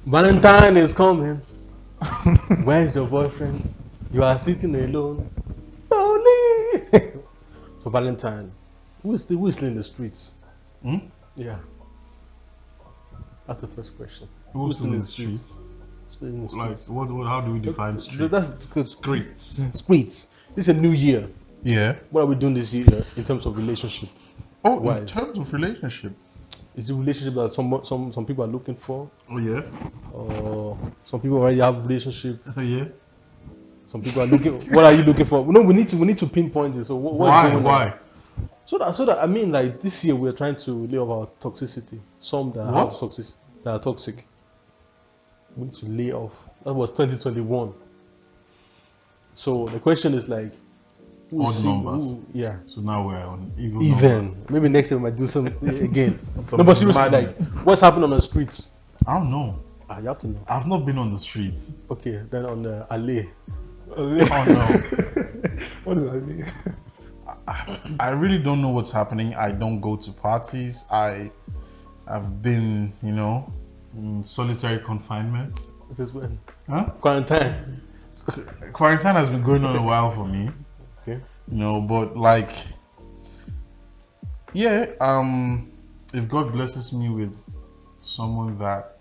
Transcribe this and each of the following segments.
Valentine is coming. Where's your boyfriend? You are sitting alone. Lonely. So Valentine, who is still in the streets? Hmm? Yeah, that's the first question. Who's still in the streets? Still in the Like, streets. what? How do we define street? That's good. Streets. Streets. This is a new year. Yeah. What are we doing this year in terms of relationship Oh, in wise? terms of relationship. Is the relationship that some people are looking for, Oh yeah. or some people already have a relationship? Yeah. Some people are looking. What are you looking for? No, we need to pinpoint it. So what's Why? going on? Why? So that I mean, like this year we're trying to lay off our toxicity. Some that have What? toxic that are toxic. We need to lay off. That was 2021. So the question is like, who is Odd single? numbers. Yeah. So now we're on even Even maybe next time we might do some again. Some No, but seriously, madness. like what's happening on the streets? I don't know. You have to know. I've not been on the streets. Okay, then on the alley. Oh no. What does that mean? I really don't know what's happening. I don't go to parties. I've been, in solitary confinement. This is when Huh? quarantine. Quarantine has been going on a while for me. Okay. But like, yeah, if God blesses me with someone that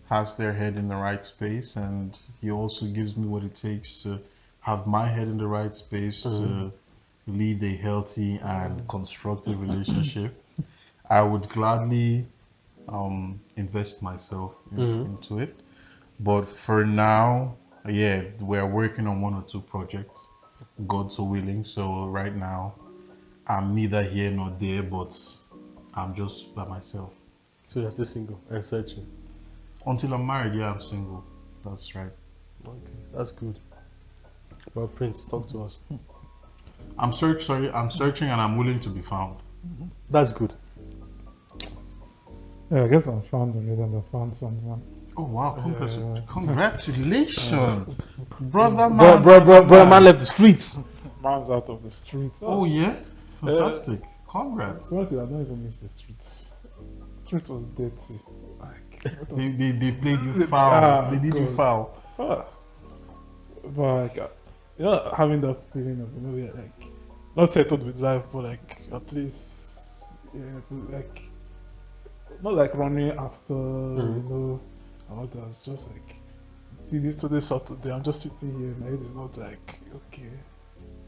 has their head in the right space, and He also gives me what it takes to have my head in the right space to lead a healthy and constructive relationship, I would gladly invest myself into it. But for now, yeah, we're working on one or two projects, God so willing. So right now, I'm neither here nor there, but I'm just by myself. So you're still single and searching. Until I'm married, yeah, I'm single. That's right. Okay, that's good. Well, Prince, talk to us. I'm searching and I'm willing to be found. That's good. Yeah, I guess I found already and I found someone. Oh wow, Yeah. congratulations, brother man. Brother man left the streets. Man's out of the streets. Oh yeah, fantastic. Congrats. Honestly, I don't even miss the streets. The street was dirty. Like, what was- They played you foul. They did you God. foul. Ah. But like, having that feeling of, yeah, like, not settled with life, but like, at least, yeah, like, not like running after, and all that. It's just like, see, this today, Saturday, I'm just sitting here, my head is not like, okay,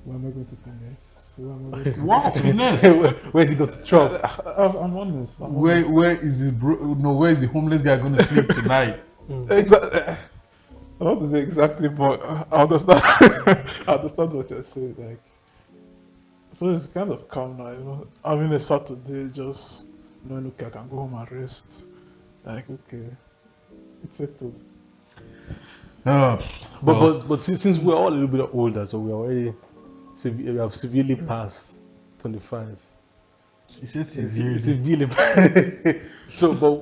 where am I going to finesse? Where am I going to... Wow, finesse. Where's he got to chop? I'm honest. Where is this where is the homeless guy going to sleep tonight? Exactly. I don't want to say exactly, but I understand. I understand what you're saying. Like, so it's kind of calm now, Having a Saturday, just knowing, okay, I can go home and rest. Like, okay, it's settled. But since we're all a little bit older, so we're already we have severely past 25. He said sincerely. Severely. So, but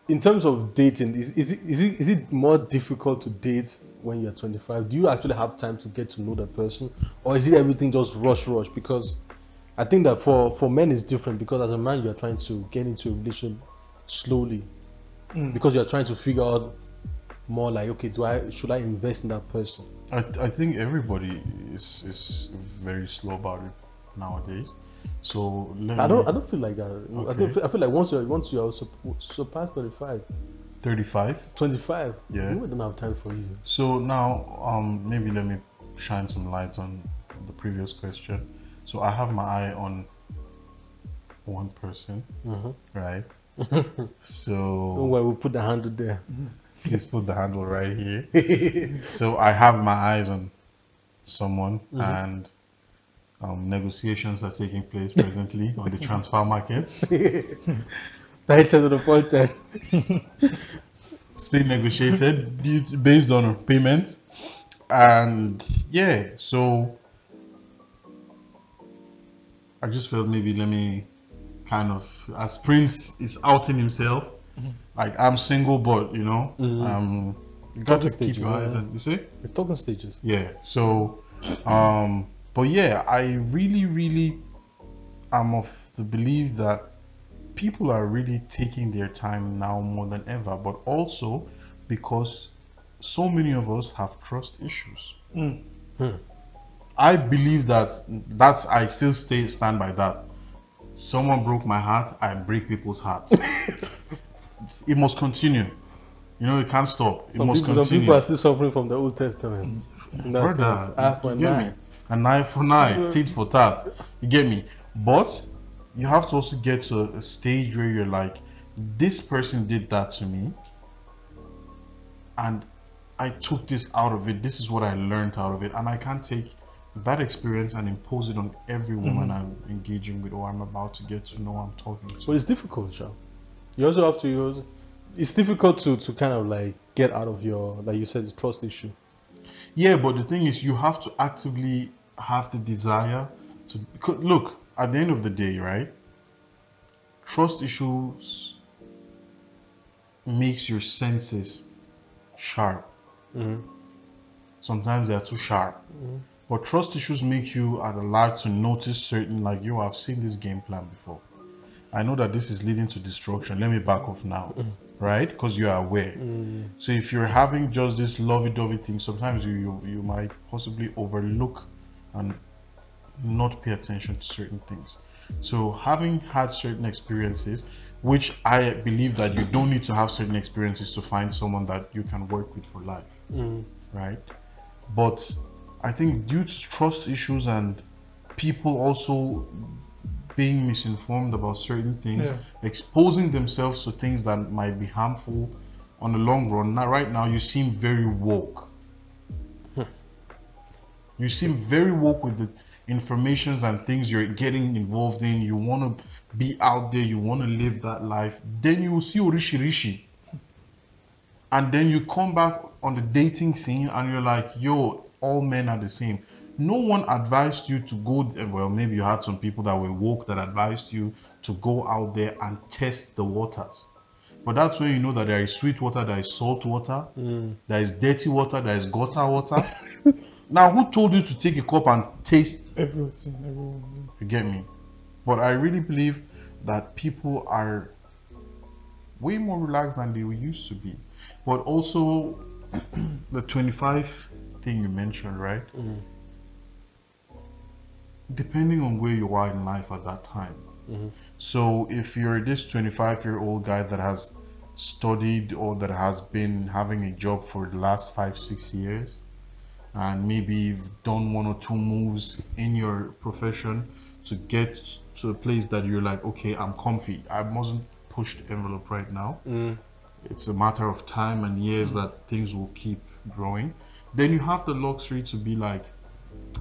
in terms of dating, is it more difficult to date when you're 25? Do you actually have time to get to know the person, or is it everything just rush? Because I think that for men it's different, because as a man you're trying to get into a relationship slowly, because you're trying to figure out more like, okay, should I invest in that person? I think everybody is very slow about it nowadays. So I don't feel like that. Okay. I feel like once you surpass 35, 35. 25, Yeah. we don't have time for you. So now, maybe let me shine some light on the previous question. So I have my eye on one person, right? So Don't worry, we'll put the handle there. please put the handle right here. So I have my eyes on someone, and negotiations are taking place presently on the transfer market. Right to the point. Still negotiated based on payments, and yeah, so I just felt maybe let me kind of, as Prince is outing himself, like I'm single, but you got to keep your eyes on. You see? It's talking stages. Yeah. So, but yeah, I really am of the belief that people are really taking their time now more than ever, but also because so many of us have trust issues. Mm. I believe that's I still stand by that. Someone broke my heart, I break people's hearts. It must continue. You know, it can't stop. It must Some people continue. are still suffering from the Old Testament. In that sense, Brother, eye for you an get eye. me? An eye for an eye, tit for tat. You get me? But you have to also get to a stage where you're like, this person did that to me, and I took this out of it. This is what I learned out of it, and I can't take that experience and impose it on every woman I'm engaging with or I'm about to get to know, I'm talking to. But it's difficult, Sha. You also have to use. It's difficult to kind of like get out of your, like you said, the trust issue. Yeah, but the thing is, you have to actively have the desire to. Because look, at the end of the day, right? Trust issues makes your senses sharp. Mm-hmm. Sometimes they're too sharp. But trust issues make you at a large to notice certain, like, yo, I've seen this game plan before. I know that this is leading to destruction. Let me back off now, right? Because you are aware. So if you're having just this lovey-dovey thing, sometimes you might possibly overlook and not pay attention to certain things. So having had certain experiences, which I believe that you don't need to have certain experiences to find someone that you can work with for life, right? But I think due to trust issues and people also being misinformed about certain things, exposing themselves to things that might be harmful on the long run. Now, right now, you seem very woke. You seem very woke with the informations and things you're getting involved in. You want to be out there. You want to live that life. Then you will see Orishi Rishi. And then you come back on the dating scene and you're like, yo, all men are the same. No one advised you to go, well, maybe you had some people that were woke that advised you to go out there and test the waters. But that's when you know that there is sweet water, there is salt water, there is dirty water, there is gutter water. Now, who told you to take a cup and taste? Everyone. You get me? But I really believe that people are way more relaxed than they used to be. But also, the 25 thing you mentioned, right? Depending on where you are in life at that time. So if you're this 25-year-old guy that has studied or that has been having a job for the last 5-6 years, and maybe you've done one or two moves in your profession to get to a place that you're like, okay, I'm comfy. I mustn't push the envelope right now. It's a matter of time and years that things will keep growing. Then you have the luxury to be like,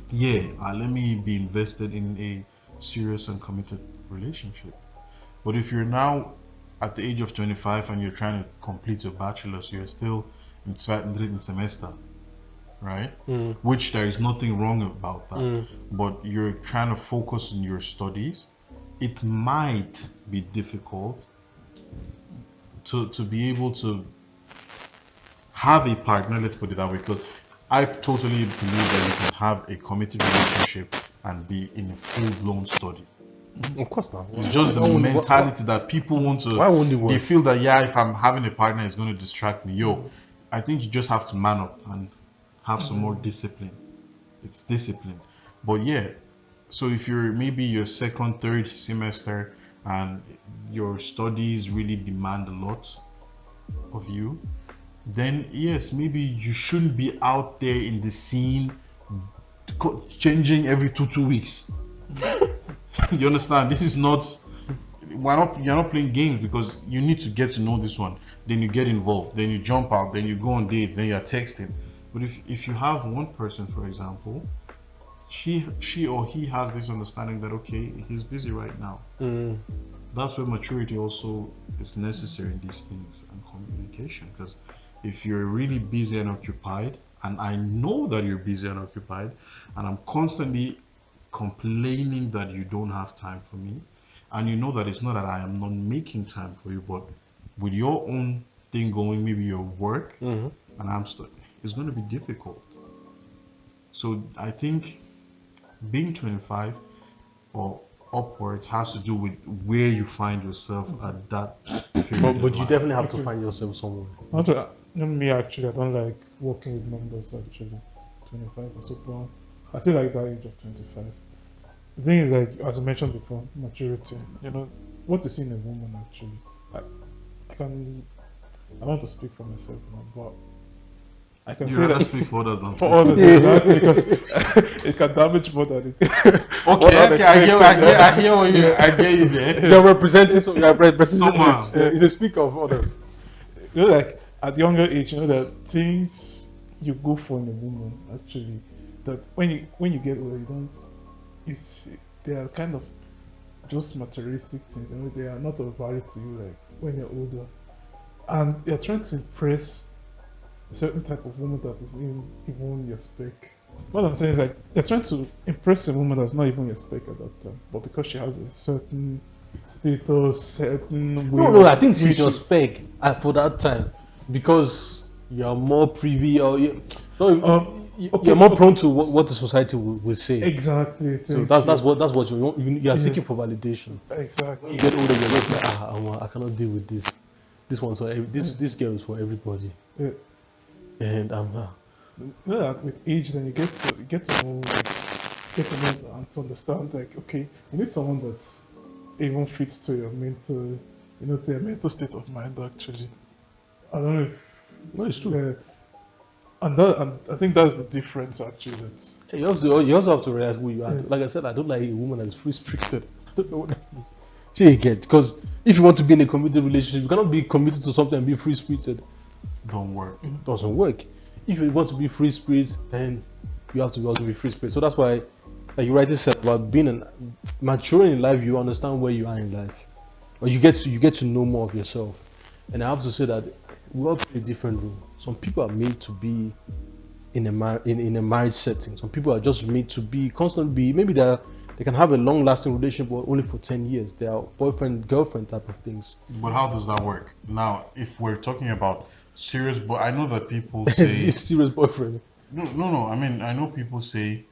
yeah, let me be invested in a serious and committed relationship. But if you're now at the age of 25 and you're trying to complete your bachelor's, you're still in second semester, right? Which there is nothing wrong about that. But you're trying to focus on your studies. It might be difficult to be able to have a partner, let's put it that way, because I totally believe that you can have a committed relationship and be in a full-blown study. Of course not. It's just the mentality that people want to. Why won't it work? They feel that, yeah, if I'm having a partner, it's going to distract me. Yo, I think you just have to man up and have some more discipline. It's discipline. But yeah, so if you're maybe your second, third semester and your studies really demand a lot of you, then yes, maybe you shouldn't be out there in the scene changing every two weeks. You understand? This is not. You're not playing games because you need to get to know this one. Then you get involved. Then you jump out. Then you go on dates. Then you're texting. But if you have one person, for example, she or he has this understanding that okay, he's busy right now. That's where maturity also is necessary in these things and communication. Because if you're really busy and occupied, and I know that you're busy and occupied, and I'm constantly complaining that you don't have time for me, and you know that it's not that I am not making time for you, but with your own thing going, maybe your work, and I'm stuck, it's going to be difficult. So I think being 25 or upwards has to do with where you find yourself at that period. But you life. definitely have to find yourself somewhere. I Not me actually. I don't like working with numbers actually. 25 or so, but I still like that age of 25. The thing is, like as I mentioned before, maturity. You know what you see in a woman actually. I, I can. I don't want to speak for myself now, but I can You say rather that speak for others than for speak others exactly because it can damage more than it. Okay, I get you there. You're representing, so you're Somehow. representative. It's a speaker of others. You know, like at younger age, you know that things you go for in a woman actually, that when you get older, you don't. It's they are kind of just materialistic things. You know, they are not of value to you like when you're older, and you're trying to impress a certain type of woman that is in even your spec. What I'm saying is like you're trying to impress a woman that's not even your spec at that time, but because she has a certain status, certain way No, I of think she's your which spec for that time because you're more privy or you're more okay, prone to what the society will say. exactly. So Thank you. that's what you want. You are Yeah, seeking for validation. When exactly. you get older, you're just like, I cannot deal with this. This one's for Yeah, this girl is for everybody, yeah. and You know that with age, then you get to know like, get to know and to understand like okay, you need someone that's even fits to your mental, to your mental state of mind actually. I don't know no, it's if, true. and I think that's the difference actually. That You also have to realize who you are. yeah, Like I said, I don't like a woman that's free spirited. I don't know what that means. So you get because if you want to be in a committed relationship, you cannot be committed to something and be free spirited. Don't work. It doesn't work. If you want to be free spirit, then you have to also be free spirit. So that's why, like you rightly said about being maturing in life, you understand where you are in life, or you get to know more of yourself. And I have to say that we all play a different role. Some people are made to be in a marriage setting. Some people are just made to be constantly maybe they can have a long lasting relationship but only for 10 years. They are boyfriend girlfriend type of things. But how does that work? Now, if we're talking about serious, but I know that people It's say serious boyfriend. no. I mean, I know people say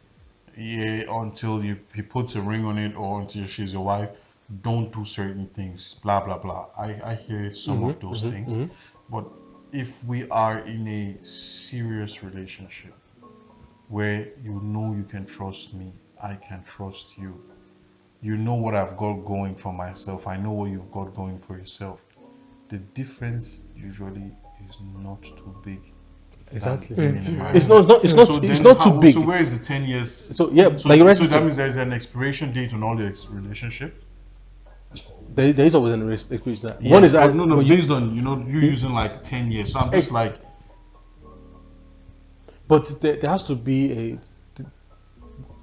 yeah until he puts a ring on it or until she's your wife, don't do certain things. Blah blah blah. I hear some of those things, but if we are in a serious relationship where you know you can trust me, I can trust you. You know what I've got going for myself. I know what you've got going for yourself. The difference usually is not too big than Exactly. being in thank a you. marriage. It's So not then, too so big. where is the 10 years? So yeah, So, like you rightly so that said, means there's an expiration date on all the relationship. there is always an expectation. One Yes, is but that no, based on you using like 10 years. So I'm just like, but there has to be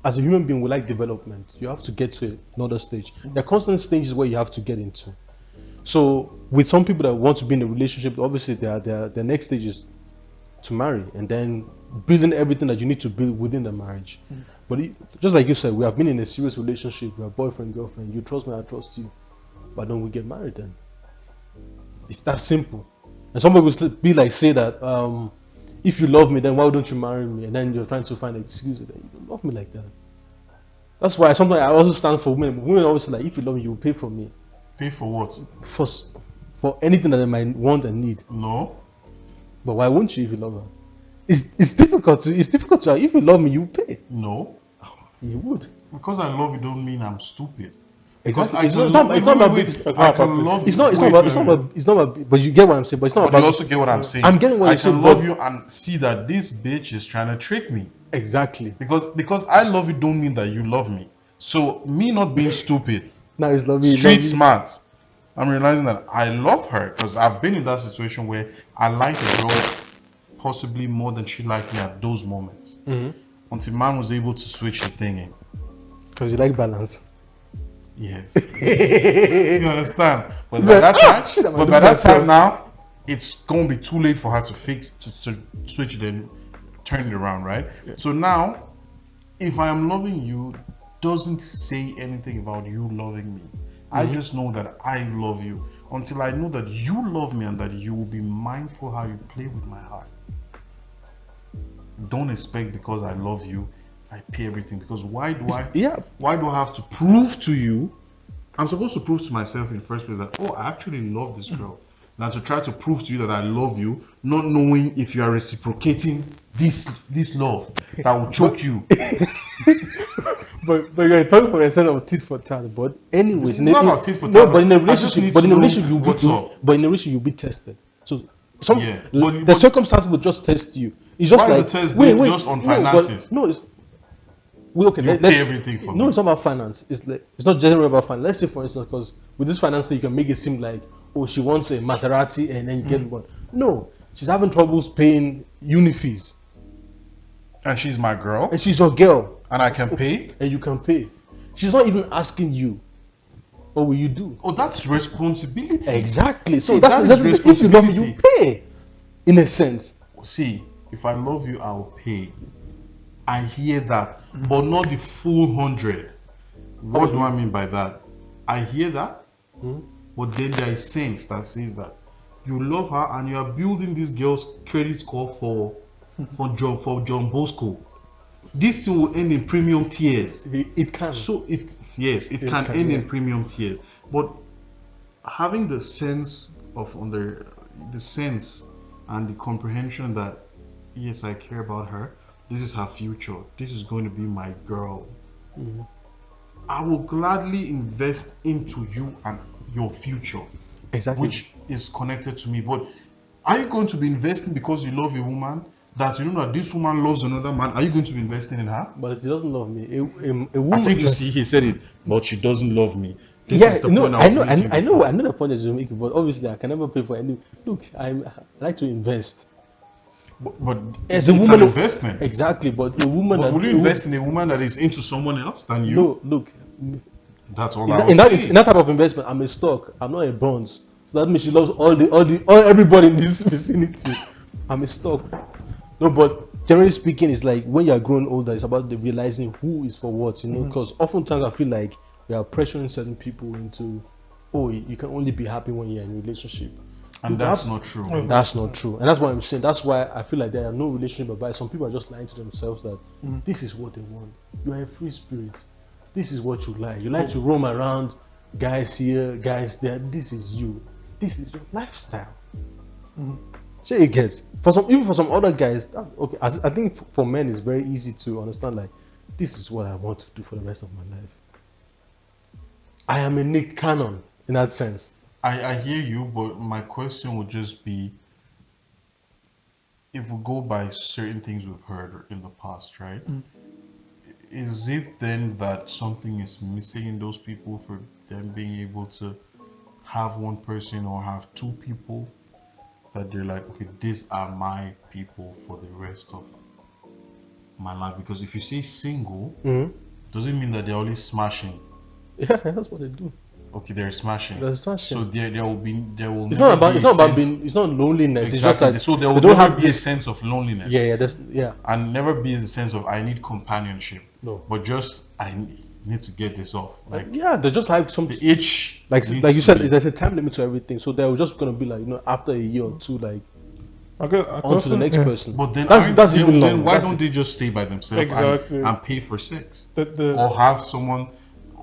as a human being we like development. You have to get to another stage. There are constant stages where you have to get into. So with some people that want to be in a relationship, obviously their next stage is to marry and then building everything that you need to build within the marriage. But just like you said, we have been in a serious relationship. We are boyfriend, girlfriend. You trust me, I trust you. But don't we get married then? It's that simple. And some people be like say that if you love me, then why don't you marry me? And then you're trying to find an excuse that you don't love me like that. That's why sometimes I also stand for women. Women always say like, if you love me, you will pay for me pay for what? for for anything that they might want and need. No, But why won't you if you love her? It's difficult to if you love me, you pay. no. You would. Because I love you don't mean I'm stupid. Because Exactly. I can love, It's not about I can love it's you. not Wait, about wait, wait. but you get what I'm saying. But it's not But you about also get what I'm saying. I'm getting what I you say, can but love you and see that this bitch is trying to trick me. exactly. Because I love you don't mean that you love me. So me not being stupid, Now it's love me, street smart. I'm realizing that I love her because I've been in that situation where I like a girl possibly more than she liked me at those moments. Until man was able to switch the thing in. because you like balance. Yes. You understand? But by But, that time, shit, I'm but doing by that myself. time now, it's gonna be too late for her to fix to switch it and turn it around, right? So now, if I am loving you, doesn't say anything about you loving me. I just know that I love you. Until I know that you love me and that you will be mindful how you play with my heart. Don't expect because I love you, I pay everything. Because why do I have to prove to you? I'm supposed to prove to myself in the first place that I actually love this girl. than to try to prove to you that I love you, not knowing if you are reciprocating this love that will choke you. But you're talking for a sense of tit for tat. But anyways, It's not about tit for no, tat. but in a I just relationship, need to know what's up. but in a relationship, you'll be tested. So Yeah, the circumstances will just test you. It's just why is like the test based just on finances? No, it's we okay. You Let's pay everything for no, me. it's not about finance. It's like it's not generally about finance. Let's say, for instance, because with this finance thing, you can make it seem like, oh, she wants a Maserati and then you get one. No, she's having troubles paying uni fees, And she's my girl, and she's your girl, and I can pay. and you can pay. She's not even asking you, what will you do? Oh, that's responsibility. Exactly. So See, that's that is exactly if you love me, you responsibility. pay. In a sense. See, if I love you, I'll pay. I hear that, but not the full 100. What do I mean by that? I hear that, but then there is sense that says that you love her and you are building this girl's credit score for John Bosco. This thing will end in premium tiers. It can. So it can end in premium tiers. But having the sense of the sense and the comprehension that yes, I care about her. This is her future. This is going to be my girl. I will gladly invest into you and your future, Exactly. which is connected to me. But are you going to be investing because you love a woman that you know that this woman loves another man? Are you going to be investing in her? But if she doesn't love me, a woman. I think you see, he said it, but she doesn't love me. This Yeah, is the no, point I was know, making I know, before. I know the point that you're making, but obviously I can never pay for any. Look, I like to invest. But As it's a woman, an investment. Exactly, but a woman But that will you invest in a woman that is into someone else than you? No, look, That's all in I that, was saying. in that type of investment, I'm a stock. I'm not a bonds. So that means she loves all everybody in this vicinity. I'm a stock. No, but generally speaking, it's like when you're growing older, it's about the realizing who is for what, you know. Because oftentimes I feel like we are pressuring certain people into, oh, you can only be happy when you're in a relationship. And You that's have- not true. That's not true, and that's why I'm saying. That's why I feel like there are no relationship advice. Some people are just lying to themselves that this is what they want. You are a free spirit. This is what you like. You like to roam around, guys here, guys there. This is you. This is your lifestyle. So you get even for some other guys. Okay, I think for men it's very easy to understand. Like, this is what I want to do for the rest of my life. I am a Nick Cannon in that sense. I hear you, but my question would just be if we go by certain things we've heard in the past, right? Is it then that something is missing in those people for them being able to have one person or have two people that they're like, okay, these are my people for the rest of my life? Because if you say single, doesn't mean that they're only smashing. Yeah, that's what they do. Okay, they're smashing. They're smashing. So there will It's never not about be it's a not about sense- being it's not loneliness. Exactly. It's just like so there will they don't never have be a this. sense of loneliness. Yeah, that's yeah. And never be the sense of I need companionship. No. But just I need to get this off. Like Yeah, they're just like some the itch. like needs you to said, be- there's a time limit to everything. So they're just gonna be like, you know, after a year or two, like Okay, on to the next person. But then that's even long. then why That's don't they just stay by themselves Exactly. and pay for sex? The- Or have someone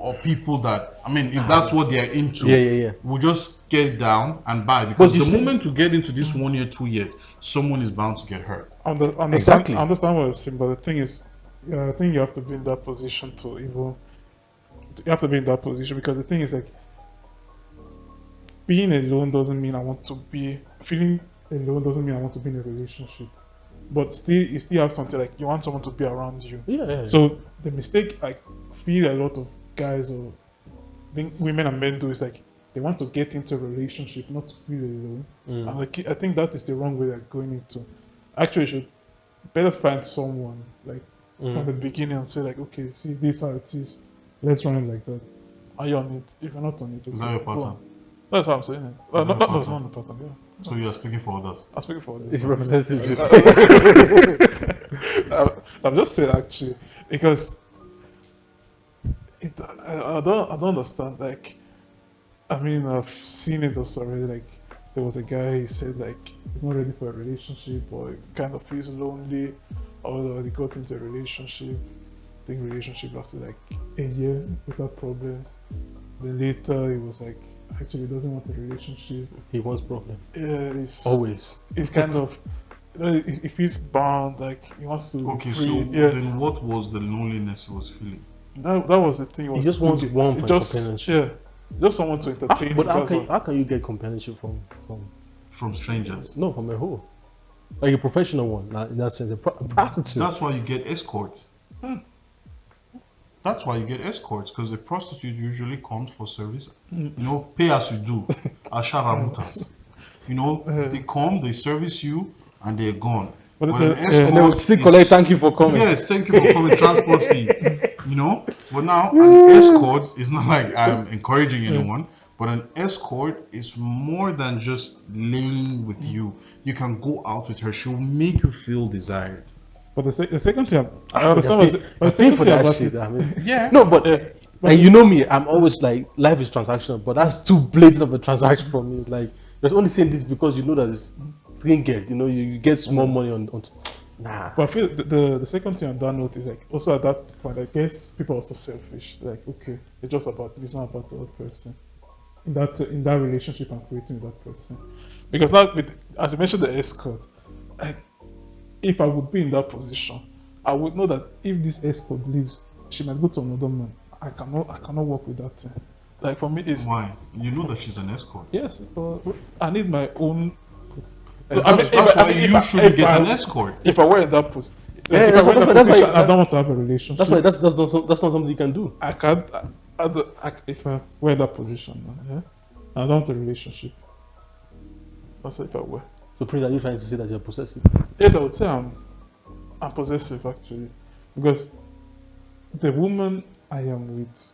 or people that if that's what they're into, Yeah. we'll just get down and buy because you the still- moment you get into this 1 year, 2 years, someone is bound to get hurt. Exactly. I understand what you're saying, but the thing is, I think you have to be in that position to even. You have to be in that position because the thing is like, being alone doesn't mean I want to be feeling alone doesn't mean I want to be in a relationship, but still you still have something like you want someone to be around you. Yeah. So the mistake I feel a lot of guys or think women and men do is like they want to get into a relationship, not to feel alone. And like, I think that is the wrong way they're going into. Actually, you should better find someone like from the beginning and say like, okay, see, this is how it is. Let's run it like that. Are you on it? If you're not on it, Is that your go pattern? on. That's how I'm saying it. that No, your it's pattern? not the pattern. Yeah, So you are speaking for others. I'm speaking for It's this. representative. I'm just saying actually because I don't understand. Like, I mean, I've seen it also already. Like, there was a guy, he said like he's not ready for a relationship, or he kind of feels lonely, or he got into a relationship. I think relationship lasted like a year without problems. Then later he was like actually doesn't want a relationship. He wants problem. It's Always. it's kind of, if he's bound, like he wants to Okay, be so free. Yeah, then what was the loneliness he was feeling? that was the thing. He just wants warmth and companionship. Yeah, just someone to entertain But him. That's all. how can you get companionship from From strangers. no, from a hoe? Like a professional one, in that sense, a prostitute. That's why you get escorts. That's why you get escorts, because a prostitute usually comes for service. You know, pay as you do. Asharamutas. You know, they come, they service you, and they're gone. But But the- an yeah. escort And they will still is- collect thank you for coming. Yes, thank you for coming, transport fee. You know, but now an escort is not like I'm encouraging anyone, but an escort is more than just laying with you. You can go out with her; she'll make you feel desired. But the second thing, I understand. I But pay the second for thing that about shit. it, I mean, Yeah. no, but like you know me, I'm always like life is transactional, but that's too blatant of a transaction for me. Like you're only saying this because you know that it's trinket. You know, you get small money on. Nah. But I feel the second thing on that note is like also at that point, I guess people are also selfish. Like, okay, it's just about it's not about the other person. In that relationship I'm creating with that person. Because now with, as you mentioned, the escort, like if I would be in that position, I would know that if this escort leaves, she might go to another man. I cannot work with that thing. Like for me it's Why? You know that she's an escort. yes, but I need my own. That's why you should get an escort. If I were in that position, Yeah, if I were in that that's why- position, I don't want to have a relationship. That's why that's not something you can do. I can't. If I were in that position, yeah, I don't want a relationship. That's if I were. So, Prince, are you trying to say that you're possessive? Yes, I would say I'm possessive actually, because the woman I am with,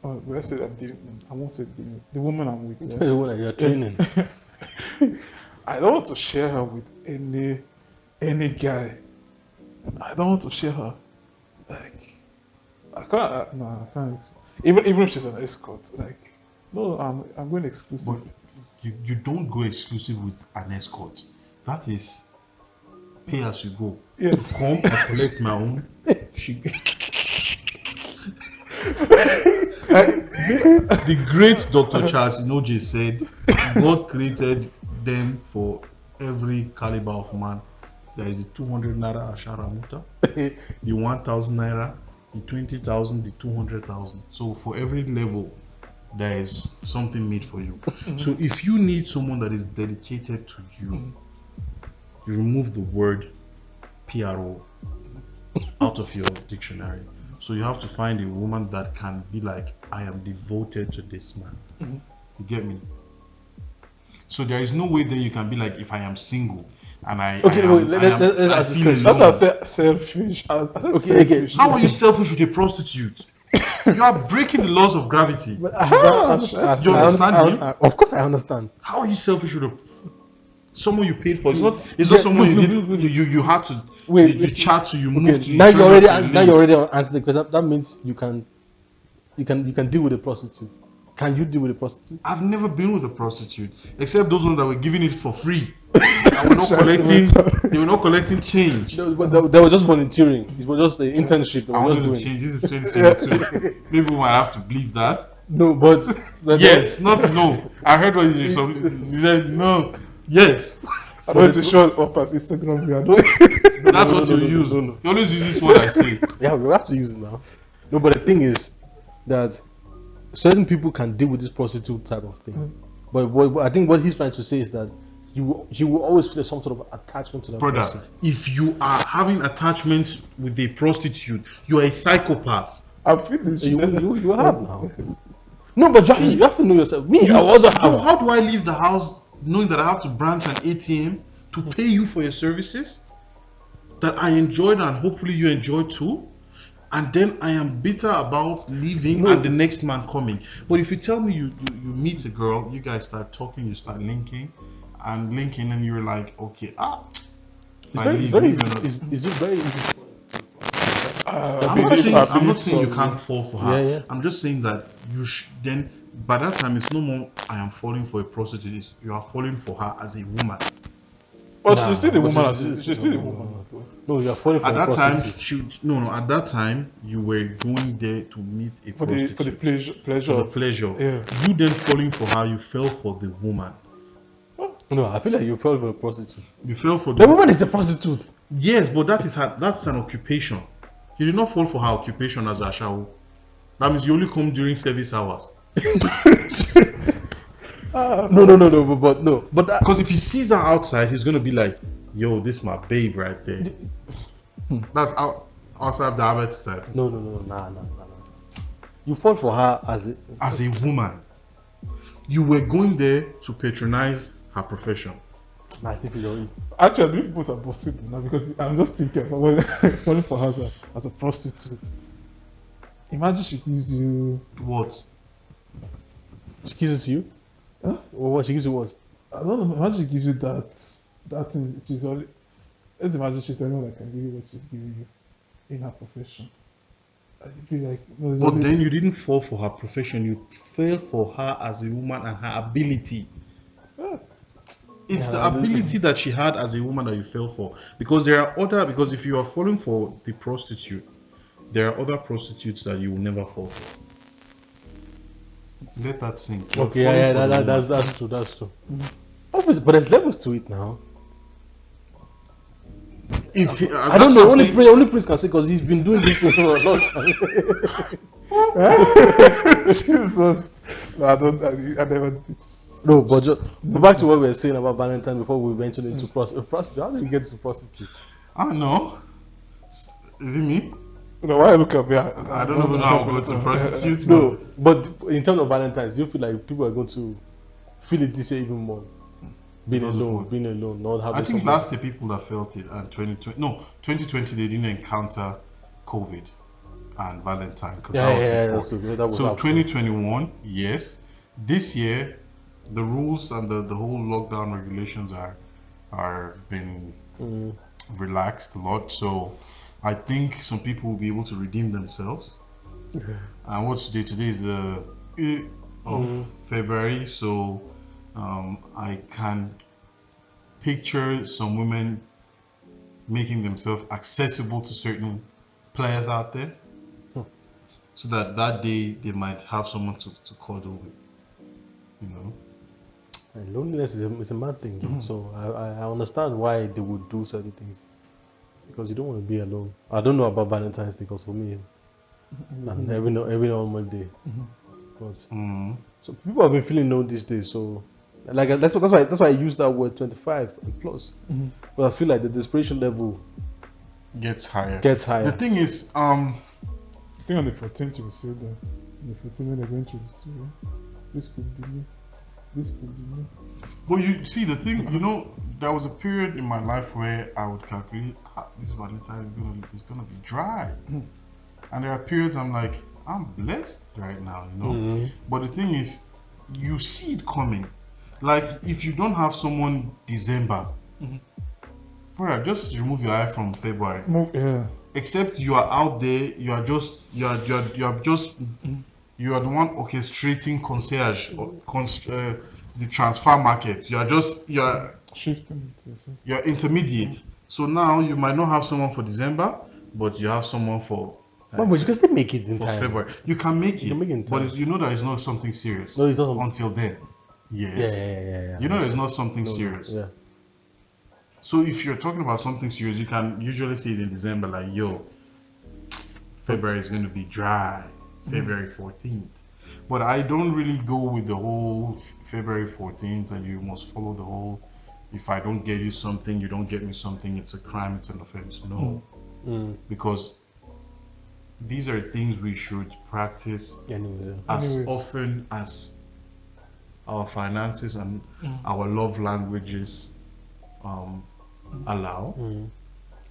will I say that I won't say the woman I'm with. Yeah, The one that you're training. I don't want to share her with any guy. I don't want to share her. Like, I can't. No, I can't. Even if she's an escort, like, no, I'm going exclusive. But you don't go exclusive with an escort. That is pay as you go. Yes. Come and collect my own. She... the great Dr. Charles Inoje said, God created them for every caliber of man. There is the 200 naira asharamuta, the 1,000 naira, the 20,000, the 200,000. So for every level, there is something made for you. So if you need someone that is dedicated to you, you remove the word PRO out of your dictionary. So you have to find a woman that can be like, I am devoted to this man. You get me? So there is no way that you can be like, if I am single and Okay, wait, let's ask this question. That's not selfish. I said Okay. selfish. How are you selfish with a prostitute? You are breaking the laws of gravity. But Do you understand me? Of course, I understand. How are you selfish with someone you paid for? It's not someone you had to Wait, you chat to, you Okay, moved to. now you already answered the question. That means you can deal with a prostitute. Can you deal with a prostitute? I've never been with a prostitute, except those ones that were giving it for free. They were not collecting change. They were just volunteering. It was just the internship. They I were wanted just to doing. change. This is 2022. Maybe we might have to believe that. No, but Yes, not no. I heard what you said. You said no. Yes. I don't want to show up as Instagram. I don't. That's what you use. no. You always use this word I say. Yeah, we have to use it now. No, but the thing is that certain people can deal with this prostitute type of thing. But I think what he's trying to say is that you will always feel some sort of attachment to that Brother, person. if you are having attachment with a prostitute, you are a psychopath. I'm finished. You have now. No, but you have to know yourself. Me, I wasn't How, having. how do I leave the house knowing that I have to branch an ATM to pay you for your services that I enjoyed and hopefully you enjoy too? And then I am bitter about leaving and the next man coming. But if you tell me you meet a girl, you guys start talking, you start linking, and you're like, okay, It's very easy. I'm not saying you can't fall for her. Yeah. I'm just saying that then by that time it's no more I am falling for a prostitute. It's you are falling for her as a woman. But Nah, she's still the but woman. she's- She's still the no, woman. no, no. No, you're falling for At a that time, prostitute. at that time, you were going there to meet a For the prostitute. pleasure For the of pleasure. yeah. You then falling for her, you fell for the woman. No, I feel like you fell for a prostitute. You fell for The woman is the prostitute. Yes, but that's an occupation. You did not fall for her occupation as a shower. That means you only come during service hours. No, but no, but that, Because if he sees her outside, he's gonna be like, "Yo, this my babe right there." That's outside the Albert style. no, nah. You fall for her as As a woman, you were going there to patronize her profession. I still feel it. Actually, both are possible now because I'm just thinking about when for her as a prostitute. Imagine she gives you. What? She kisses you. Huh? Or what? She gives you what? I don't know. Imagine she gives you that thing. She's only. Let's imagine she's the only one that can give you what she's giving you in her profession. I feel like. No, it's But only- then you didn't fall for her profession. You fell for her as a woman and her ability. Yeah. It's Yeah, the I do. ability that she had as a woman that you fell for. Because because if you are falling for the prostitute, there are other prostitutes that you will never fall for. Let that sink. You're Okay, falling yeah, for the woman. that's true. That's true. Obviously, but there's levels to it now. I don't know. Only Prince can say because he's been doing this thing for a long time. Jesus. No, I don't. I never did. No, but back to what we were saying about Valentine before we ventured into prostitute. How did you get to prostitute? I don't know. Is it me? No, why look at me? I don't even know how to go to prostitutes. No, but in terms of Valentine's, do you feel like people are going to feel it this year even more? Being Because of alone, what? being alone, not having. I think someone. last year people that felt it, and 2020 they didn't encounter COVID and Valentine because Yeah, that was yeah, before. that's true. That was So after. 2021, yes. This year, the rules and the whole lockdown regulations are been Mm. relaxed a lot. So I think some people will be able to redeem themselves. And what's today? Today is the of February, so I can picture some women making themselves accessible to certain players out there, so that day they might have someone to cuddle with. You know, And loneliness is a mad thing, though. So I understand why they would do certain things because you don't want to be alone. I don't know about Valentine's Day because for me, and every normal day, but so people have been feeling low these days. So like that's why I use that word 25 and plus. But I feel like the desperation level gets higher. gets higher. The thing is, I think on the 14th you will say that. On the 14th when they're going through this too. This could be me. This could be me. well, you see the thing. You know, there was a period in my life where I would calculate this Valentine is gonna be dry, and there are periods I'm like, I'm blessed right now, you know. But the thing is, you see it coming. Like if you don't have someone December, bro, just remove your eye from February. Yeah. Except you are out there, you are the one orchestrating concierge or the transfer market. You are Shifting it. you're intermediate. So now you might not have someone for December, but you have someone for But you can still make it in for time. February. You can make it, can make it in but time. you know that it's not something serious. No, it's not. Until then, yes. Yeah. You know there's not something No, serious. Yeah. So if you're talking about something serious, you can usually see it in December, like, yo, February is going to be dry, February 14th. But I don't really go with the whole February 14th and you must follow the whole, if I don't get you something, you don't get me something, it's a crime, it's an offense. No. Because these are things we should practice Anyways, as often as our finances and our love languages allow.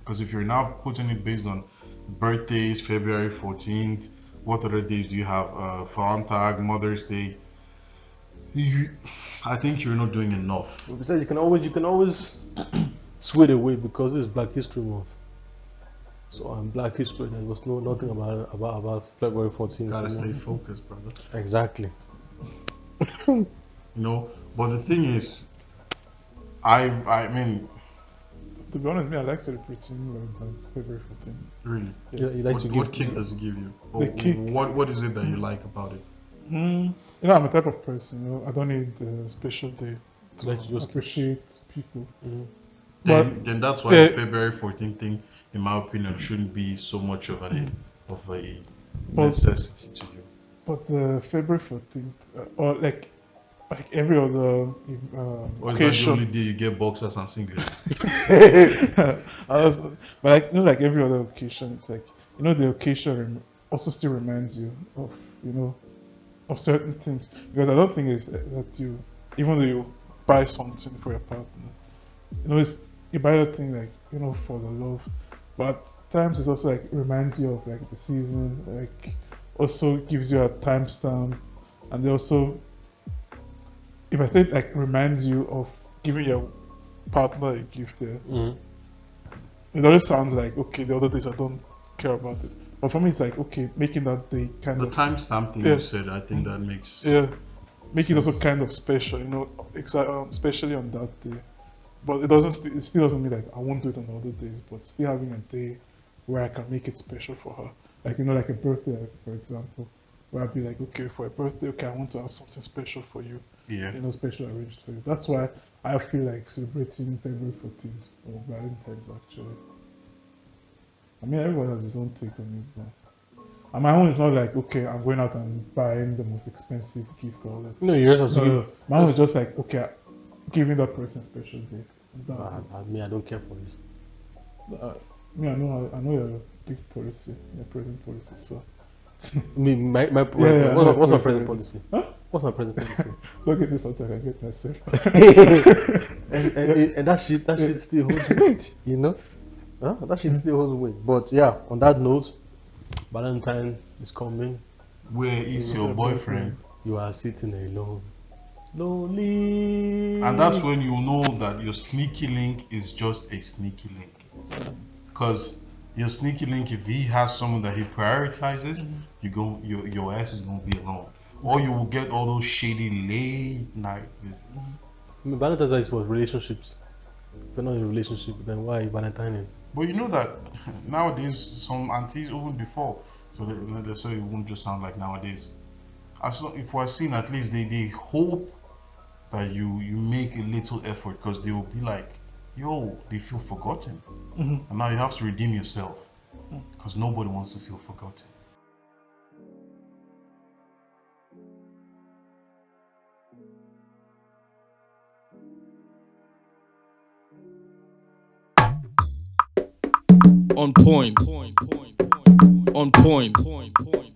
Because if you're now putting it based on birthdays, February 14th, what other days do you have? Valentine, Mother's Day. I think you're not doing enough. Besides, you can always sway away because it's Black History Month. So on Black History, there was nothing about February 14th. Gotta stay focused, brother. Exactly. You know, but the thing is, I mean, To be honest, me, I like celebrating Valentine's February 14th. Really? Yes. Yeah, you like to What give. kick does it give you? The Or kick. what is it that you like about it? You know, I'm a type of person. You know, I don't need a special day to Like to just- appreciate people. Mhm. But Then that's why yeah, the February 14th thing, in my opinion, shouldn't be so much of a but necessity to you. but the February 14th, or like every other Or is that the only occasion. day you get boxers and singlets? I was, but like, you know, like every other occasion, it's like, you know, the occasion also still reminds you of, you know, of certain things. Because I don't think it's that you, even though you buy something for your partner, you know, it's, you buy a thing like, you know, for the love, but times it's also like reminds you of like the season, like also gives you a timestamp, and they also, if I say like reminds you of giving your partner a gift there. Mhm. It always sounds like, okay, the other days I don't care about it. But for me, it's like, okay, making that day kind The of, timestamp thing yeah, you said, I think that makes yeah, make it also sense. kind of special, you know, especially on that day. But it doesn't, it still doesn't mean like I won't do it on the other days, but still having a day where I can make it special for her. Like, you know, like a birthday, like, for example, where I'd be like, okay, for a birthday, okay, I want to have something special for you, Yeah. you know, special arranged for you. That's why I feel like celebrating February 14th or Valentine's actually. I mean, everyone has his own take on it, but and my own is not like, okay, I'm going out and buying the most expensive gift or all that. No, you just have to No, give. no, my own is just like, okay, giving that person a special day. That's it. I mean, I don't care for this. Me, I know your gift policy, your present policy. So I mean, yeah, yeah, I know your what's my policy present already. policy? Huh? What's my present policy? Don't get me something I can get myself. And that shit still holds weight, you know. Huh? That shit still holds weight. But yeah, on that note, Valentine is coming. Where is your boyfriend? You are sitting alone, lonely. And that's when you know that your sneaky link is just a sneaky link. Because your sneaky link, if he has someone that he prioritizes, your ass is gonna be alone. Or you will get all those shady late night visits. I mean, Valentine's Day is for relationships. If you're not in a relationship, then why Valentine? But you know that nowadays some aunties even before, so it won't just sound like nowadays. As long, if we're seeing, at least they hope that you make a little effort, because they will be like, yo, they feel forgotten. Mhm. And now you have to redeem yourself, because nobody wants to feel forgotten. On point. On point.